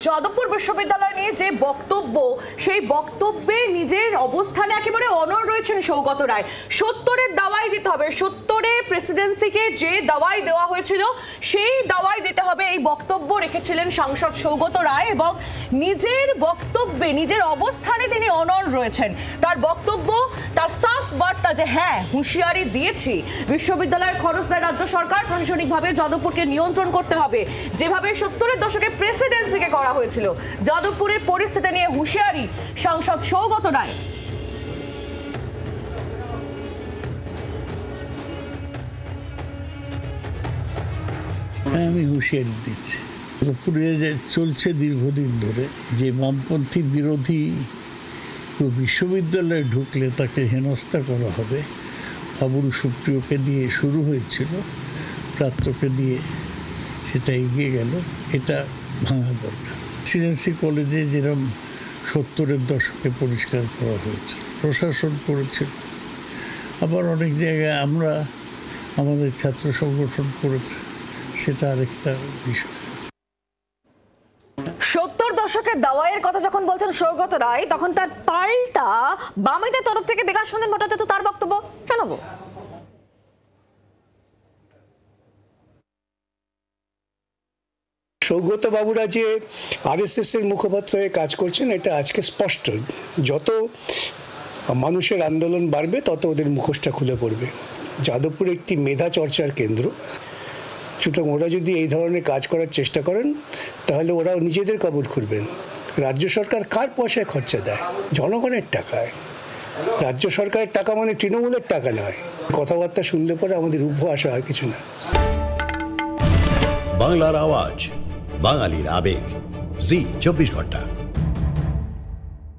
যাদবপুর বিশ্ববিদ্যালয় নিয়ে যে বক্তব্য, সেই বক্তব্যে নিজের অবস্থানে একেবারে অনড় রয়েছেন সৌগত রায়। ৭০-এর দাওয়াই দিতে হবে, ৭০-এ প্রেসিডেন্সিকে যে দাওয়াই দেওয়া হয়েছিল সেই দাওয়াই দিতে হবে, এই বক্তব্য রেখেছিলেন সাংসদ সৌগত রায়। এবং নিজের বক্তব্যে, নিজের অবস্থানে তিনি অনড় রয়েছেন। তার বক্তব্য, তার সাফ বার্তা যে হ্যাঁ, হুঁশিয়ারি দিয়েছি, বিশ্ববিদ্যালয়ের খরচ দেয় রাজ্য সরকার, প্রশাসনিকভাবে যাদবপুরকে নিয়ন্ত্রণ করতে হবে, যেভাবে ৭০-এর দশকে প্রেসিডেন্সিকে করা হয়েছিল। যাদবপুরের পরিস্থিতি নিয়ে হুঁশিয়ারি সাংসদ সৌগত রায়। আমি হুঁশিয়ারি দিচ্ছি, যাদবপুরে চলছে দীর্ঘদিন ধরে যে বামপন্থী বিরোধী বিশ্ববিদ্যালয়ে ঢুকলে তাকে হেনস্থা করা হবে, বাবুল সুপ্রিয়কে দিয়ে শুরু হয়েছিল, প্রাত্যকে দিয়ে সেটা এগিয়ে গেল। এটা ভাঙা দরকার। প্রেসিডেন্সি কলেজে যেরকম ৭০-এর দশকে পরিষ্কার করা হয়েছে, প্রশাসন করেছিল, আবার অনেক জায়গায় আমরা আমাদের ছাত্র সংগঠন করেছে, সেটা আরেকটা বিষয়। ৭০ দশকের দাওয়াইয়ের কথা যখন বলছেন সৌগত রায়, তখন তার পাল্টা বামেদের তরফ থেকে বিকাশ রঞ্জন ভট্টাচার্য তার বক্তব্য শোনাবো। সৌগত বাবুরা যে আরএসএস এর মুখপাত্র হয়ে কাজ করছেন এটা আজকে স্পষ্ট। যত মানুষের আন্দোলন বাড়বে তত ওদের মুখোশটা খুলে পড়বে। যাদবপুর একটি মেধা চর্চার কেন্দ্র, সুতরাং ওরা যদি এই ধরনের কাজ করার চেষ্টা করেন তাহলে ওরা নিজেদের কবর খুঁড়বেন। রাজ্য সরকার কার পয়সায় খরচা দেয়? জনগণের টাকায়। রাজ্য সরকারের টাকা মানে তৃণমূলের টাকা নয়। কথাবার্তা শুনলে পরে আমাদের উপহাস আর কিছু না। বাংলার আওয়াজ, বাঙালির আবেগ, জি 24 ঘন্টা।